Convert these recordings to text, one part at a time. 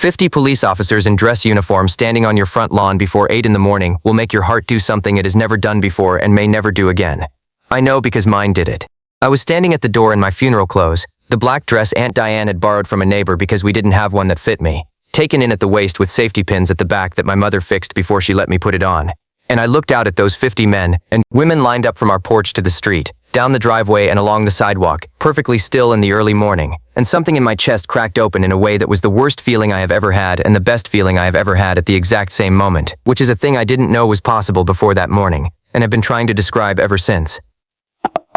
50 police officers in dress uniform standing on your front lawn before 8 in the morning will make your heart do something it has never done before and may never do again. I know because mine did it. I was standing at the door in my funeral clothes, the black dress Aunt Diane had borrowed from a neighbor because we didn't have one that fit me, taken in at the waist with safety pins at the back that my mother fixed before she let me put it on. And I looked out at those 50 men and women lined up from our porch to the street, down the driveway and along the sidewalk, perfectly still in the early morning, and something in my chest cracked open in a way that was the worst feeling I have ever had and the best feeling I have ever had at the exact same moment, which is a thing I didn't know was possible before that morning, and have been trying to describe ever since.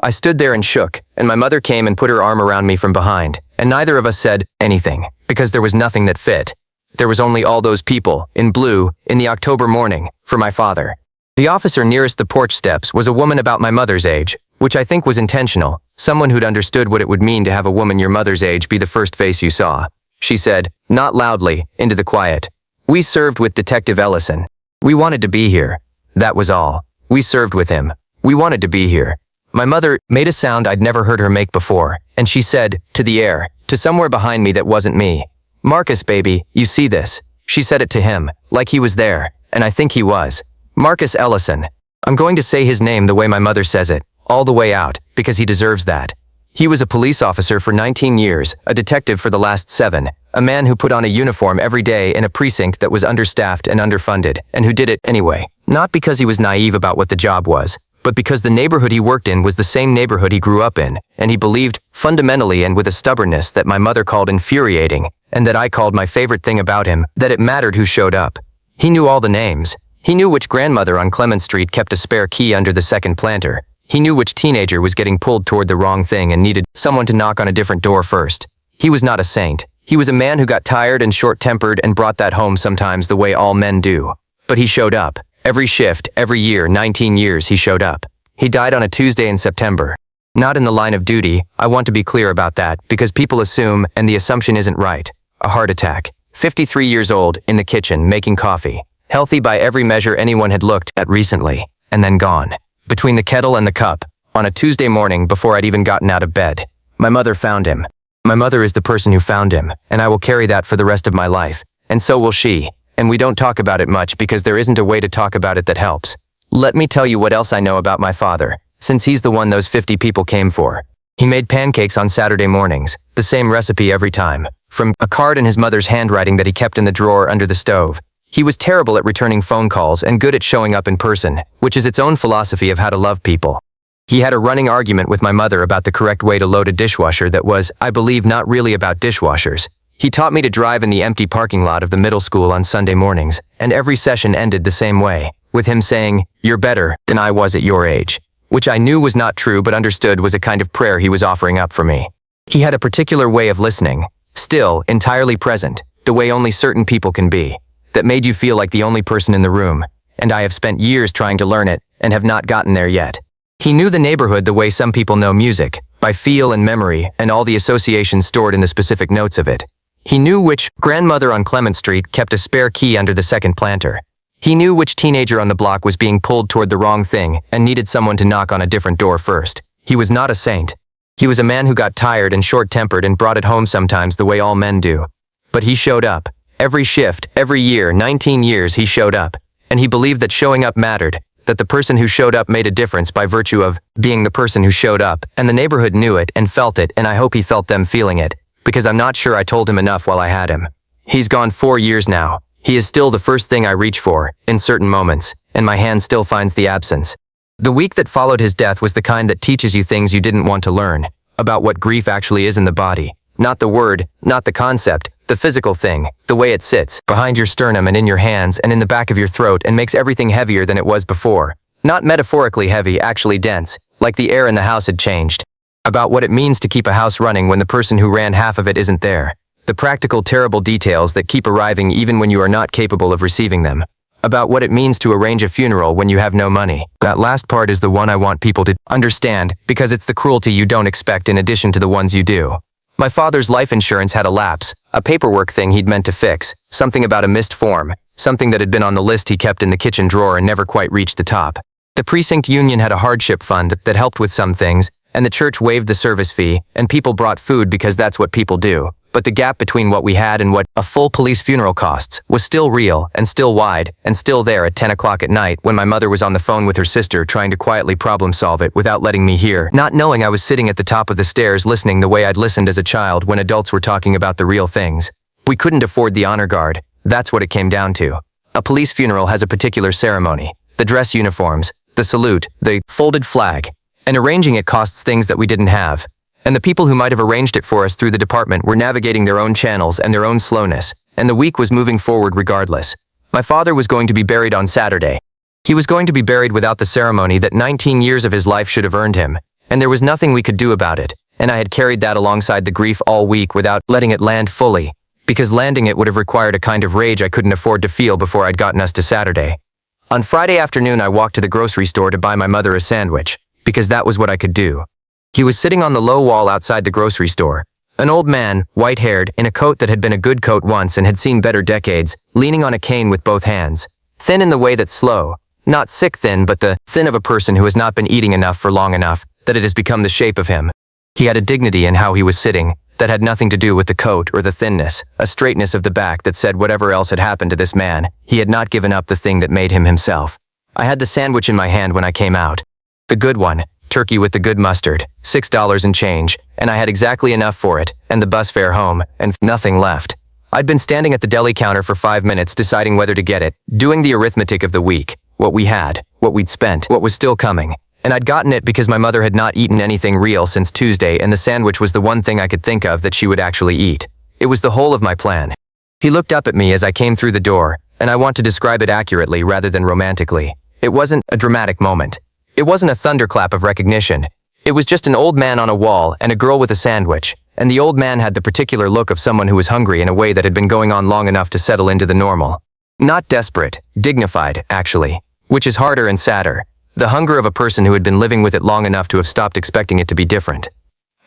I stood there and shook, and my mother came and put her arm around me from behind, and neither of us said anything, because there was nothing that fit. There was only all those people, in blue, in the October morning, for my father. The officer nearest the porch steps was a woman about my mother's age, which I think was intentional, someone who'd understood what it would mean to have a woman your mother's age be the first face you saw. She said, not loudly, into the quiet, "We served with Detective Ellison. We wanted to be here. That was all. We served with him. We wanted to be here." My mother made a sound I'd never heard her make before, and she said, to the air, to somewhere behind me that wasn't me, "Marcus, baby, you see this?" She said it to him, like he was there, and I think he was. Marcus Ellison. I'm going to say his name the way my mother says it, all the way out, because he deserves that. He was a police officer for 19 years, a detective for the last 7, a man who put on a uniform every day in a precinct that was understaffed and underfunded, and who did it anyway, not because he was naive about what the job was, but because the neighborhood he worked in was the same neighborhood he grew up in, and he believed, fundamentally and with a stubbornness that my mother called infuriating, and that I called my favorite thing about him, that it mattered who showed up. He knew all the names. He knew which grandmother on Clement Street kept a spare key under the second planter. He knew which teenager was getting pulled toward the wrong thing and needed someone to knock on a different door first. He was not a saint. He was a man who got tired and short-tempered and brought that home sometimes the way all men do. But he showed up. Every shift, every year, 19 years, he showed up. He died on a Tuesday in September. Not in the line of duty, I want to be clear about that, because people assume, and the assumption isn't right. A heart attack. 53 years old, in the kitchen, making coffee. Healthy by every measure anyone had looked at recently. And then gone. Between the kettle and the cup. On a Tuesday morning before I'd even gotten out of bed. My mother found him. My mother is the person who found him, and I will carry that for the rest of my life. And so will she. And we don't talk about it much because there isn't a way to talk about it that helps. Let me tell you what else I know about my father, since he's the one those 50 people came for. He made pancakes on Saturday mornings, the same recipe every time, from a card in his mother's handwriting that he kept in the drawer under the stove. He was terrible at returning phone calls and good at showing up in person, which is its own philosophy of how to love people. He had a running argument with my mother about the correct way to load a dishwasher that was, I believe, not really about dishwashers. He taught me to drive in the empty parking lot of the middle school on Sunday mornings, and every session ended the same way, with him saying, "You're better than I was at your age," which I knew was not true but understood was a kind of prayer he was offering up for me. He had a particular way of listening, still, entirely present, the way only certain people can be, that made you feel like the only person in the room, and I have spent years trying to learn it, and have not gotten there yet. He knew the neighborhood the way some people know music, by feel and memory, and all the associations stored in the specific notes of it. He knew which grandmother on Clement Street kept a spare key under the second planter. He knew which teenager on the block was being pulled toward the wrong thing and needed someone to knock on a different door first. He was not a saint. He was a man who got tired and short-tempered and brought it home sometimes the way all men do. But he showed up. Every shift, every year, 19 years, he showed up. And he believed that showing up mattered, that the person who showed up made a difference by virtue of being the person who showed up, and the neighborhood knew it and felt it, and I hope he felt them feeling it, because I'm not sure I told him enough while I had him. He's gone 4 years now. He is still the first thing I reach for, in certain moments, and my hand still finds the absence. The week that followed his death was the kind that teaches you things you didn't want to learn, about what grief actually is in the body. Not the word, not the concept, the physical thing, the way it sits, behind your sternum and in your hands and in the back of your throat and makes everything heavier than it was before. Not metaphorically heavy, actually dense, like the air in the house had changed. About what it means to keep a house running when the person who ran half of it isn't there. The practical, terrible details that keep arriving even when you are not capable of receiving them. About what it means to arrange a funeral when you have no money. That last part is the one I want people to understand, because it's the cruelty you don't expect in addition to the ones you do. My father's life insurance had a lapse, a paperwork thing he'd meant to fix, something about a missed form, something that had been on the list he kept in the kitchen drawer and never quite reached the top. The precinct union had a hardship fund that helped with some things, and the church waived the service fee, and people brought food because that's what people do. but the gap between what we had and what a full police funeral costs was still real and still wide and still there at 10 o'clock at night when my mother was on the phone with her sister trying to quietly problem solve it without letting me hear, not knowing I was sitting at the top of the stairs listening the way I'd listened as a child when adults were talking about the real things. We couldn't afford the honor guard. That's what it came down to. A police funeral has a particular ceremony. The dress uniforms, the salute, the folded flag, and arranging it costs things that we didn't have. And the people who might have arranged it for us through the department were navigating their own channels and their own slowness, and the week was moving forward regardless. My father was going to be buried on Saturday. He was going to be buried without the ceremony that 19 years of his life should have earned him, and there was nothing we could do about it, and I had carried that alongside the grief all week without letting it land fully, because landing it would have required a kind of rage I couldn't afford to feel before I'd gotten us to Saturday. On Friday afternoon, I walked to the grocery store to buy my mother a sandwich, because that was what I could do. He was sitting on the low wall outside the grocery store. An old man, white-haired, in a coat that had been a good coat once and had seen better decades, leaning on a cane with both hands. Thin in the way that's slow. Not sick thin, but the thin of a person who has not been eating enough for long enough that it has become the shape of him. He had a dignity in how he was sitting that had nothing to do with the coat or the thinness, a straightness of the back that said whatever else had happened to this man, he had not given up the thing that made him himself. I had the sandwich in my hand when I came out. The good one. Turkey with the good mustard, $6 and change, and I had exactly enough for it, and the bus fare home, and nothing left. I'd been standing at the deli counter for 5 minutes deciding whether to get it, doing the arithmetic of the week, what we had, what we'd spent, what was still coming, and I'd gotten it because my mother had not eaten anything real since Tuesday and the sandwich was the one thing I could think of that she would actually eat. It was the whole of my plan. He looked up at me as I came through the door, and I want to describe it accurately rather than romantically. It wasn't a dramatic moment. It wasn't a thunderclap of recognition. It was just an old man on a wall and a girl with a sandwich, and the old man had the particular look of someone who was hungry in a way that had been going on long enough to settle into the normal. Not desperate, dignified, actually, which is harder and sadder. The hunger of a person who had been living with it long enough to have stopped expecting it to be different.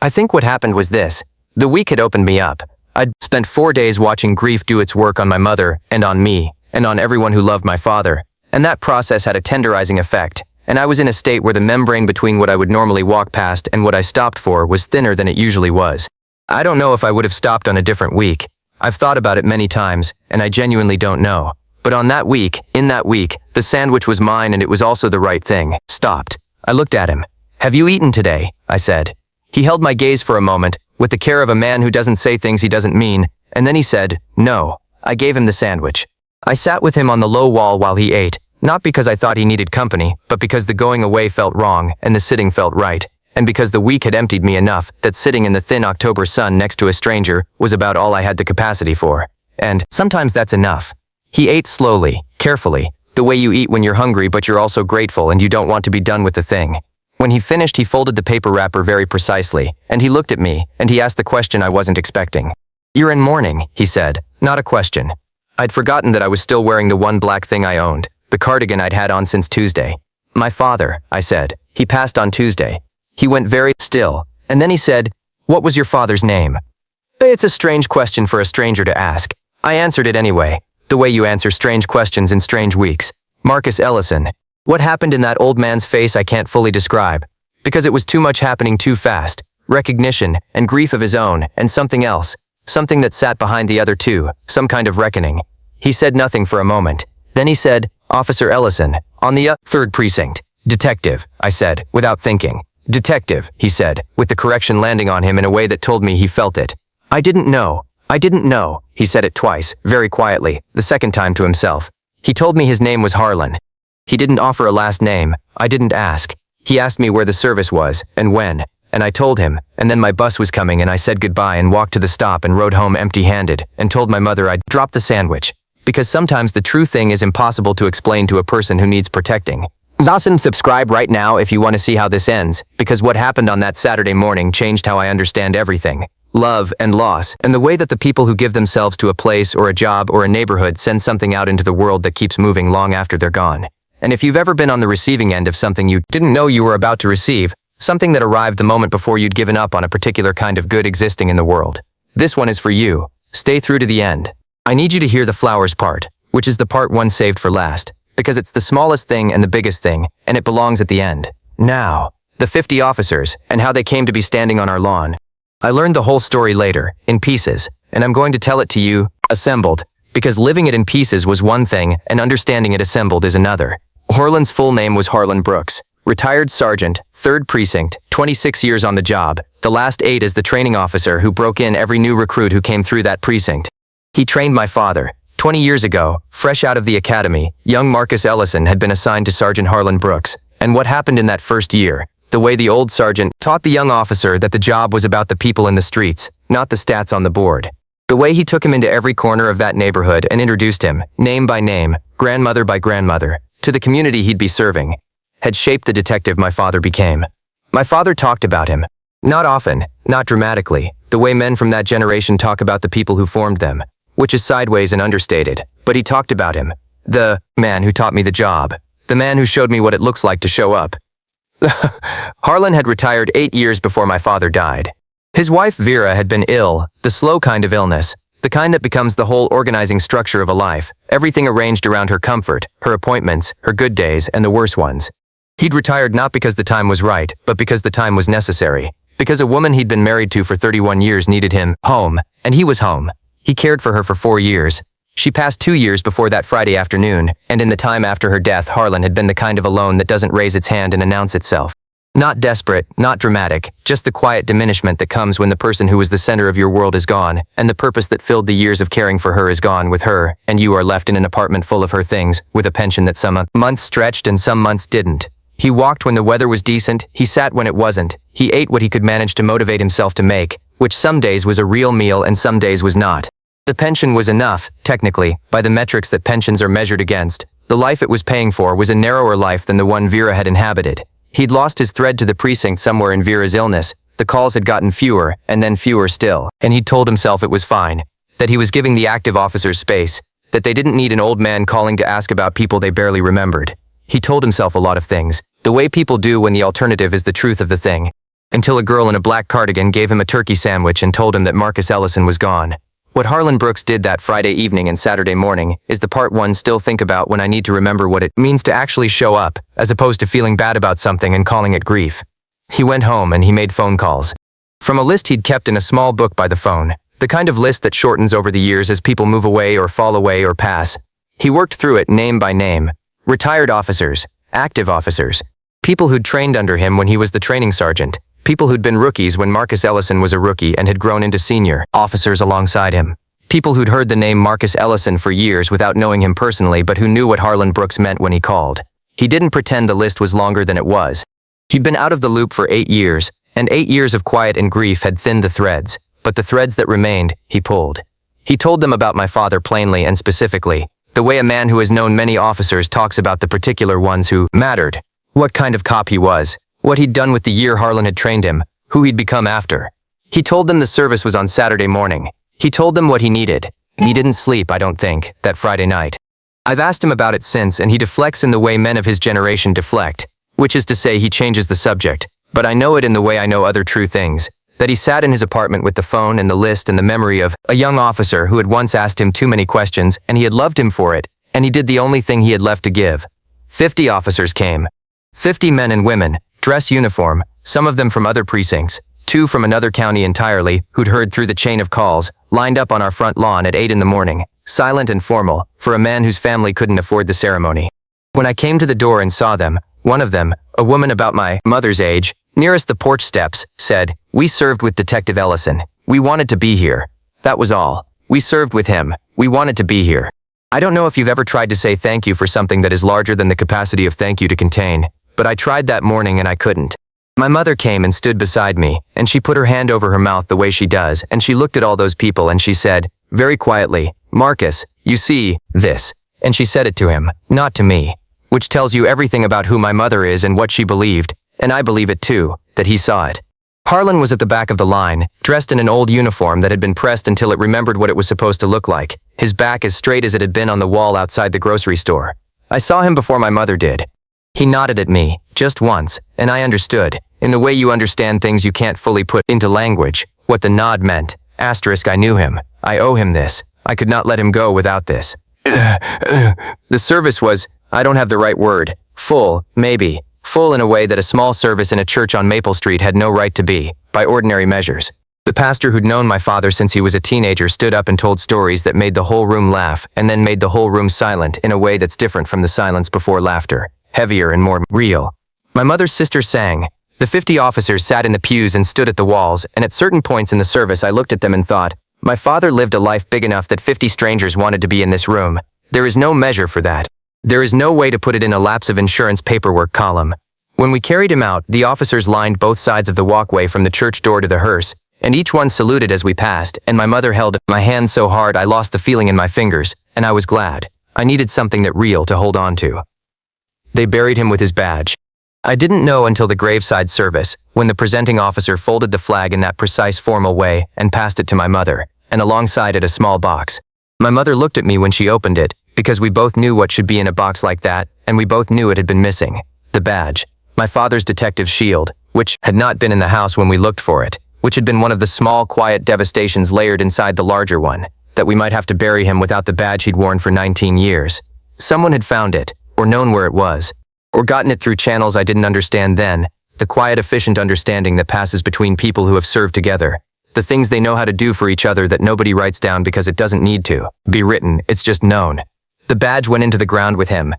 I think what happened was this. The week had opened me up. I'd spent 4 days watching grief do its work on my mother and on me and on everyone who loved my father, and that process had a tenderizing effect. And I was in a state where the membrane between what I would normally walk past and what I stopped for was thinner than it usually was. I don't know if I would have stopped on a different week. I've thought about it many times, and I genuinely don't know. But on that week, in that week, the sandwich was mine and it was also the right thing. Stopped. I looked at him. "Have you eaten today?" I said. He held my gaze for a moment, with the care of a man who doesn't say things he doesn't mean, and then he said, "No." I gave him the sandwich. I sat with him on the low wall while he ate. Not because I thought he needed company, but because the going away felt wrong and the sitting felt right, and because the week had emptied me enough that sitting in the thin October sun next to a stranger was about all I had the capacity for. And sometimes that's enough. He ate slowly, carefully, the way you eat when you're hungry but you're also grateful and you don't want to be done with the thing. When he finished, he folded the paper wrapper very precisely, and he looked at me, and he asked the question I wasn't expecting. "You're in mourning," he said, not a question. I'd forgotten that I was still wearing the one black thing I owned. The cardigan I'd had on since Tuesday. "My father," I said. "He passed on Tuesday." He went very still, and then he said, "What was your father's name?" It's a strange question for a stranger to ask. I answered it anyway, the way you answer strange questions in strange weeks. Marcus Ellison. What happened in that old man's face I can't fully describe, because it was too much happening too fast. Recognition, and grief of his own, and something else. Something that sat behind the other two, some kind of reckoning. He said nothing for a moment. Then he said, "Officer Ellison, on the 3rd precinct." "Detective," I said, without thinking. "Detective," he said, with the correction landing on him in a way that told me he felt it. I didn't know. He said it twice, very quietly, the second time to himself. He told me his name was Harlan. He didn't offer a last name. I didn't ask. He asked me where the service was, and when, and I told him, and then my bus was coming and I said goodbye and walked to the stop and rode home empty-handed, and told my mother I'd drop the sandwich. Because sometimes the true thing is impossible to explain to a person who needs protecting. Awesome, subscribe right now if you want to see how this ends, because what happened on that Saturday morning changed how I understand everything. Love and loss, and the way that the people who give themselves to a place or a job or a neighborhood send something out into the world that keeps moving long after they're gone. And if you've ever been on the receiving end of something you didn't know you were about to receive, something that arrived the moment before you'd given up on a particular kind of good existing in the world, this one is for you. Stay through to the end. I need you to hear the flowers part, which is the part one saved for last, because it's the smallest thing and the biggest thing, and it belongs at the end. Now, the 50 officers, and how they came to be standing on our lawn. I learned the whole story later, in pieces, and I'm going to tell it to you, assembled, because living it in pieces was one thing and understanding it assembled is another. Harlan's full name was Harlan Brooks, retired sergeant, 3rd Precinct, 26 years on the job, the last 8 as the training officer who broke in every new recruit who came through that precinct. He trained my father. 20 years ago, fresh out of the academy, young Marcus Ellison had been assigned to Sergeant Harlan Brooks, and what happened in that first year, the way the old sergeant taught the young officer that the job was about the people in the streets, not the stats on the board. The way he took him into every corner of that neighborhood and introduced him, name by name, grandmother by grandmother, to the community he'd be serving, had shaped the detective my father became. My father talked about him. Not often, not dramatically, the way men from that generation talk about the people who formed them, which is sideways and understated, but he talked about him. The man who taught me the job. The man who showed me what it looks like to show up. Harlan had retired 8 years before my father died. His wife Vera had been ill, the slow kind of illness, the kind that becomes the whole organizing structure of a life, everything arranged around her comfort, her appointments, her good days, and the worse ones. He'd retired not because the time was right, but because the time was necessary. Because a woman he'd been married to for 31 years needed him home, and he was home. He cared for her for 4 years. She passed 2 years before that Friday afternoon, and in the time after her death, Harlan had been the kind of alone that doesn't raise its hand and announce itself. Not desperate, not dramatic, just the quiet diminishment that comes when the person who was the center of your world is gone, and the purpose that filled the years of caring for her is gone with her, and you are left in an apartment full of her things, with a pension that some months stretched and some months didn't. He walked when the weather was decent, he sat when it wasn't, he ate what he could manage to motivate himself to make, which some days was a real meal and some days was not. The pension was enough, technically, by the metrics that pensions are measured against. The life it was paying for was a narrower life than the one Vera had inhabited. He'd lost his thread to the precinct somewhere in Vera's illness, the calls had gotten fewer, and then fewer still, and he'd told himself it was fine, that he was giving the active officers space, that they didn't need an old man calling to ask about people they barely remembered. He told himself a lot of things, the way people do when the alternative is the truth of the thing, until a girl in a black cardigan gave him a turkey sandwich and told him that Marcus Ellison was gone. What Harlan Brooks did that Friday evening and Saturday morning is the part one still think about when I need to remember what it means to actually show up, as opposed to feeling bad about something and calling it grief. He went home and he made phone calls. From a list he'd kept in a small book by the phone, the kind of list that shortens over the years as people move away or fall away or pass. He worked through it name by name. Retired officers, active officers, people who'd trained under him when he was the training sergeant, people who'd been rookies when Marcus Ellison was a rookie and had grown into senior officers alongside him. People who'd heard the name Marcus Ellison for years without knowing him personally but who knew what Harlan Brooks meant when he called. He didn't pretend the list was longer than it was. He'd been out of the loop for 8 years, and 8 years of quiet and grief had thinned the threads, but the threads that remained, he pulled. He told them about my father plainly and specifically, the way a man who has known many officers talks about the particular ones who mattered, what kind of cop he was, what he'd done with the year Harlan had trained him, who he'd become after. He told them the service was on Saturday morning. He told them what he needed. He didn't sleep, I don't think, that Friday night. I've asked him about it since and he deflects in the way men of his generation deflect, which is to say he changes the subject, but I know it in the way I know other true things, that he sat in his apartment with the phone and the list and the memory of a young officer who had once asked him too many questions and he had loved him for it, and he did the only thing he had left to give. 50 officers came. 50 men and women, dress uniform, some of them from other precincts, 2 from another county entirely, who'd heard through the chain of calls, lined up on our front lawn at 8 in the morning, silent and formal, for a man whose family couldn't afford the ceremony. When I came to the door and saw them, one of them, a woman about my mother's age, nearest the porch steps, said, "We served with Detective Ellison. We wanted to be here. That was all. We served with him. We wanted to be here." I don't know if you've ever tried to say thank you for something that is larger than the capacity of thank you to contain, but I tried that morning and I couldn't. My mother came and stood beside me, and she put her hand over her mouth the way she does, and she looked at all those people and she said, very quietly, "Marcus, you see, this." And she said it to him, not to me, which tells you everything about who my mother is and what she believed, and I believe it too, that he saw it. Harlan was at the back of the line, dressed in an old uniform that had been pressed until it remembered what it was supposed to look like, his back as straight as it had been on the wall outside the grocery store. I saw him before my mother did. He nodded at me, just once, and I understood, in the way you understand things you can't fully put into language, what the nod meant. Asterisk, I knew him. I owe him this. I could not let him go without this. The service was, I don't have the right word, full, maybe. Full in a way that a small service in a church on Maple Street had no right to be, by ordinary measures. The pastor who'd known my father since he was a teenager stood up and told stories that made the whole room laugh and then made the whole room silent in a way that's different from the silence before laughter, heavier and more real. My mother's sister sang. The 50 officers sat in the pews and stood at the walls, and at certain points in the service I looked at them and thought, my father lived a life big enough that 50 strangers wanted to be in this room. There is no measure for that. There is no way to put it in a lapse of insurance paperwork column. When we carried him out, the officers lined both sides of the walkway from the church door to the hearse, and each one saluted as we passed, and my mother held my hand so hard I lost the feeling in my fingers, and I was glad. I needed something that real to hold on to. They buried him with his badge. I didn't know until the graveside service, when the presenting officer folded the flag in that precise formal way and passed it to my mother, and alongside it a small box. My mother looked at me when she opened it, because we both knew what should be in a box like that, and we both knew it had been missing. The badge. My father's detective shield, which had not been in the house when we looked for it, which had been one of the small, quiet devastations layered inside the larger one, that we might have to bury him without the badge he'd worn for 19 years. Someone had found it, or known where it was, or gotten it through channels I didn't understand then, the quiet, efficient understanding that passes between people who have served together, the things they know how to do for each other that nobody writes down because it doesn't need to be written, it's just known. The badge went into the ground with him.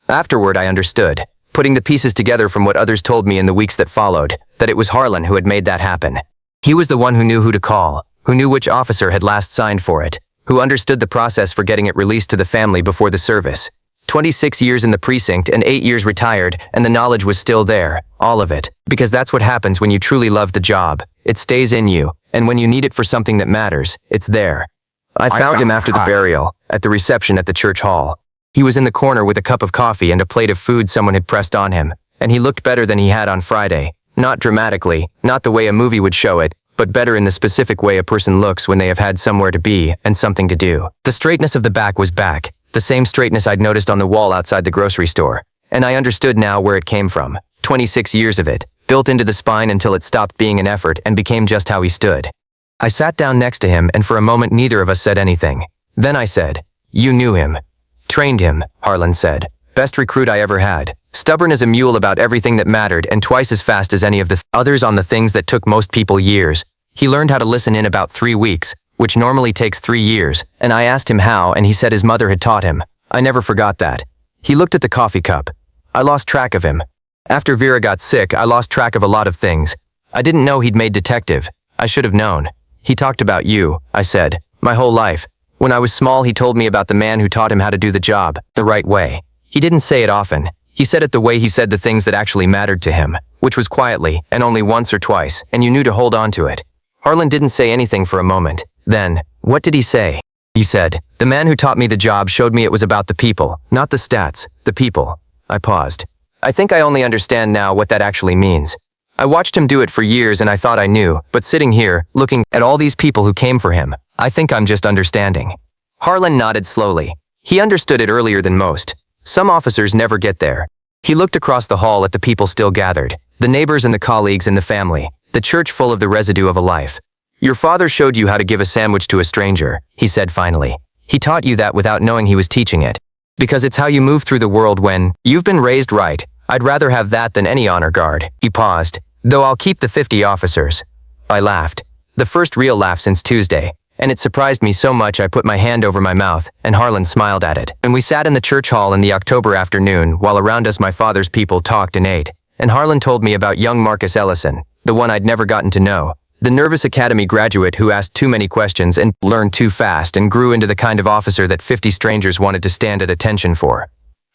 Afterward, I understood, putting the pieces together from what others told me in the weeks that followed, that it was Harlan who had made that happen. He was the one who knew who to call, who knew which officer had last signed for it, who understood the process for getting it released to the family before the service. 26 years in the precinct and 8 years retired, and the knowledge was still there, all of it, because that's what happens when you truly love the job. It stays in you, and when you need it for something that matters, it's there. I found him after the burial, at the reception at the church hall. He was in the corner with a cup of coffee and a plate of food someone had pressed on him, and he looked better than he had on Friday. Not dramatically, not the way a movie would show it, but better in the specific way a person looks when they have had somewhere to be and something to do. The straightness of the back was back, the same straightness I'd noticed on the wall outside the grocery store, and I understood now where it came from. 26 years of it, built into the spine until it stopped being an effort and became just how he stood. I sat down next to him, and for a moment neither of us said anything. Then I said, "You knew him." "Trained him," Harlan said. "Best recruit I ever had. Stubborn as a mule about everything that mattered and twice as fast as any of the others on the things that took most people years. He learned how to listen in about 3 weeks, which normally takes 3 years, and I asked him how, and he said his mother had taught him. I never forgot that. He looked at the coffee cup. I lost track of him. After Vera got sick, I lost track of a lot of things. I didn't know he'd made detective. I should have known. He talked about you," I said. "My whole life. When I was small, he told me about the man who taught him how to do the job, the right way. He didn't say it often. He said it the way he said the things that actually mattered to him, which was quietly, and only once or twice, and you knew to hold on to it." Harlan didn't say anything for a moment. Then, "What did he say?" He said, "The man who taught me the job showed me it was about the people, not the stats, the people." I paused. I think I only understand now what that actually means. I watched him do it for years and I thought I knew, but sitting here, looking at all these people who came for him, I think I'm just understanding. Harlan nodded slowly. He understood it earlier than most. Some officers never get there. He looked across the hall at the people still gathered, the neighbors and the colleagues and the family, the church full of the residue of a life. "Your father showed you how to give a sandwich to a stranger," he said finally. "He taught you that without knowing he was teaching it. Because it's how you move through the world when you've been raised right. I'd rather have that than any honor guard." He paused. "Though I'll keep the 50 officers." I laughed. The first real laugh since Tuesday, and it surprised me so much I put my hand over my mouth, and Harlan smiled at it. And we sat in the church hall in the October afternoon, while around us my father's people talked and ate, and Harlan told me about young Marcus Ellison, the one I'd never gotten to know, the nervous academy graduate who asked too many questions and learned too fast and grew into the kind of officer that 50 strangers wanted to stand at attention for.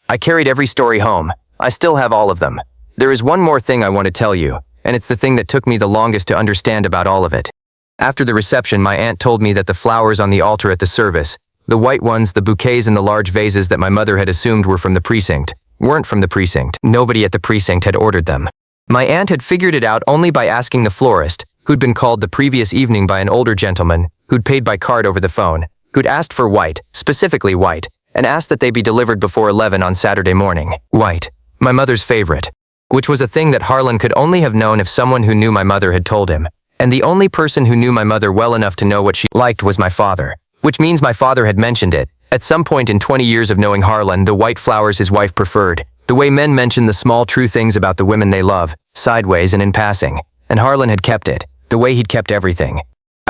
I carried every story home. I still have all of them. There is one more thing I want to tell you, and it's the thing that took me the longest to understand about all of it. After the reception, my aunt told me that the flowers on the altar at the service, the white ones, the bouquets and the large vases that my mother had assumed were from the precinct, weren't from the precinct. Nobody at the precinct had ordered them. My aunt had figured it out only by asking the florist, who'd been called the previous evening by an older gentleman, who'd paid by card over the phone, who'd asked for white, specifically white, and asked that they be delivered before 11 on Saturday morning. White. My mother's favorite. Which was a thing that Harlan could only have known if someone who knew my mother had told him. And the only person who knew my mother well enough to know what she liked was my father. Which means my father had mentioned it. At some point in 20 years of knowing Harlan, the white flowers his wife preferred. The way men mention the small true things about the women they love, sideways and in passing. And Harlan had kept it, the way he'd kept everything.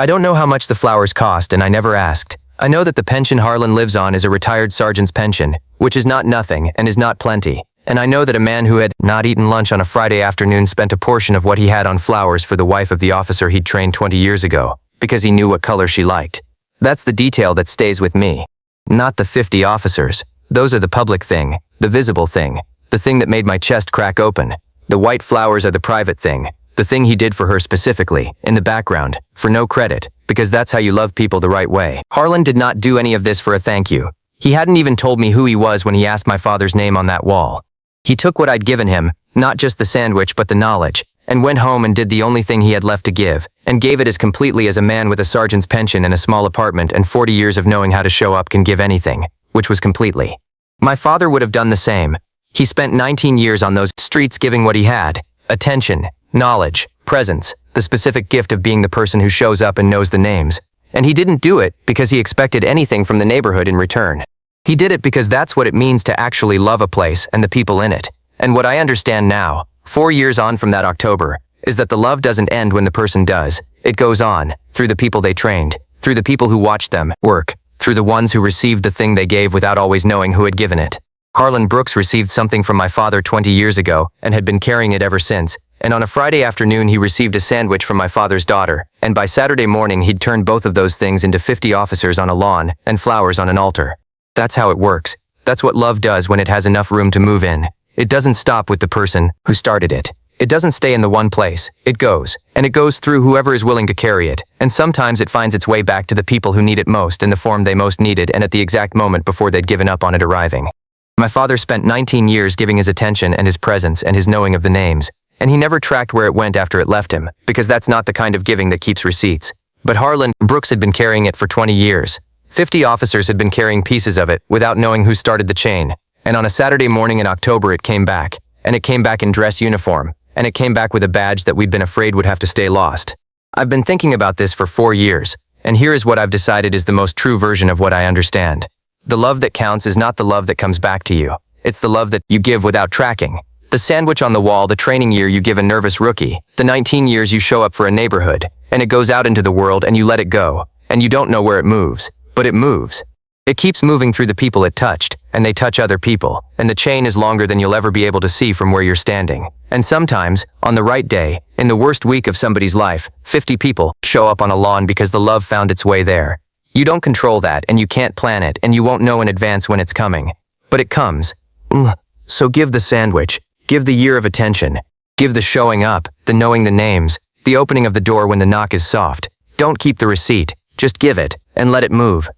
I don't know how much the flowers cost and I never asked. I know that the pension Harlan lives on is a retired sergeant's pension, which is not nothing and is not plenty. And I know that a man who had not eaten lunch on a Friday afternoon spent a portion of what he had on flowers for the wife of the officer he'd trained 20 years ago, because he knew what color she liked. That's the detail that stays with me. Not the 50 officers. Those are the public thing, the visible thing, the thing that made my chest crack open. The white flowers are the private thing, the thing he did for her specifically, in the background, for no credit, because that's how you love people the right way. Harlan did not do any of this for a thank you. He hadn't even told me who he was when he asked my father's name on that wall. He took what I'd given him, not just the sandwich but the knowledge, and went home and did the only thing he had left to give, and gave it as completely as a man with a sergeant's pension and a small apartment and 40 years of knowing how to show up can give anything, which was completely. My father would have done the same. He spent 19 years on those streets giving what he had: attention, knowledge, presence, the specific gift of being the person who shows up and knows the names. And he didn't do it because he expected anything from the neighborhood in return. He did it because that's what it means to actually love a place and the people in it. And what I understand now, 4 years on from that October, is that the love doesn't end when the person does. It goes on, through the people they trained, through the people who watched them work, through the ones who received the thing they gave without always knowing who had given it. Harlan Brooks received something from my father 20 years ago and had been carrying it ever since. And on a Friday afternoon he received a sandwich from my father's daughter, and by Saturday morning he'd turned both of those things into 50 officers on a lawn and flowers on an altar. That's how it works. That's what love does when it has enough room to move in. It doesn't stop with the person who started it. It doesn't stay in the one place. It goes, and it goes through whoever is willing to carry it, and sometimes it finds its way back to the people who need it most in the form they most needed and at the exact moment before they'd given up on it arriving. My father spent 19 years giving his attention and his presence and his knowing of the names, and he never tracked where it went after it left him, because that's not the kind of giving that keeps receipts. But Harlan Brooks had been carrying it for 20 years. 50 officers had been carrying pieces of it without knowing who started the chain. And on a Saturday morning in October it came back. And it came back in dress uniform. And it came back with a badge that we'd been afraid would have to stay lost. I've been thinking about this for 4 years. And here is what I've decided is the most true version of what I understand. The love that counts is not the love that comes back to you. It's the love that you give without tracking. The sandwich on the wall, the training year you give a nervous rookie, the 19 years you show up for a neighborhood, and it goes out into the world and you let it go. And you don't know where it moves. But it moves. It keeps moving through the people it touched, and they touch other people, and the chain is longer than you'll ever be able to see from where you're standing. And sometimes, on the right day, in the worst week of somebody's life, 50 people show up on a lawn because the love found its way there. You don't control that, and you can't plan it, and you won't know in advance when it's coming. But it comes. So give the sandwich, give the year of attention, give the showing up, the knowing the names, the opening of the door when the knock is soft. Don't keep the receipt, just give it, and let it move.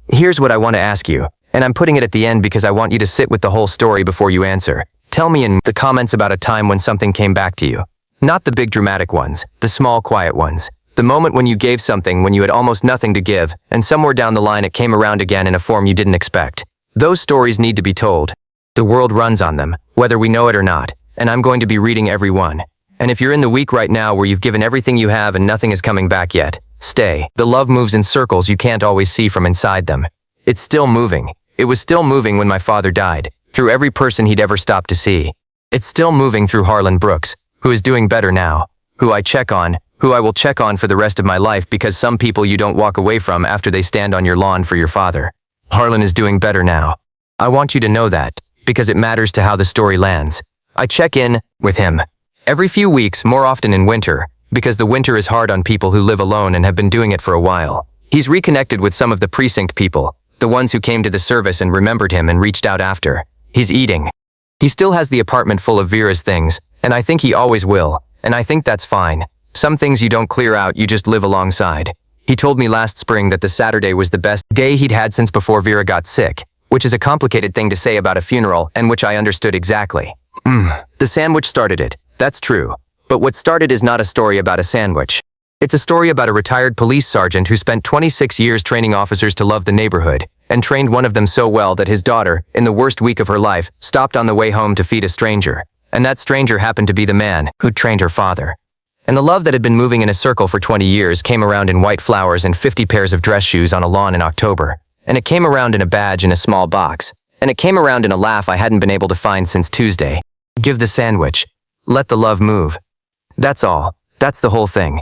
Here's what I want to ask you, and I'm putting it at the end because I want you to sit with the whole story before you answer. Tell me in the comments about a time when something came back to you. Not the big dramatic ones, the small quiet ones. The moment when you gave something when you had almost nothing to give, and somewhere down the line it came around again in a form you didn't expect. Those stories need to be told. The world runs on them, whether we know it or not, and I'm going to be reading every one. And if you're in the week right now where you've given everything you have and nothing is coming back yet, stay. The love moves in circles you can't always see from inside them. It's still moving. It was still moving when my father died, through every person he'd ever stopped to see. It's still moving through Harlan Brooks, who is doing better now, who I check on, who I will check on for the rest of my life because some people you don't walk away from after they stand on your lawn for your father. Harlan is doing better now. I want you to know that, because it matters to how the story lands. I check in with him every few weeks, more often in winter, because the winter is hard on people who live alone and have been doing it for a while. He's reconnected with some of the precinct people, the ones who came to the service and remembered him and reached out after. He's eating. He still has the apartment full of Vera's things, and I think he always will, and I think that's fine. Some things you don't clear out, you just live alongside. He told me last spring that the Saturday was the best day he'd had since before Vera got sick, which is a complicated thing to say about a funeral and which I understood exactly. The sandwich started it, that's true. But what started is not a story about a sandwich. It's a story about a retired police sergeant who spent 26 years training officers to love the neighborhood, and trained one of them so well that his daughter, in the worst week of her life, stopped on the way home to feed a stranger. And that stranger happened to be the man who'd trained her father. And the love that had been moving in a circle for 20 years came around in white flowers and 50 pairs of dress shoes on a lawn in October. And it came around in a badge in a small box. And it came around in a laugh I hadn't been able to find since Tuesday. Give the sandwich. Let the love move. That's all. That's the whole thing.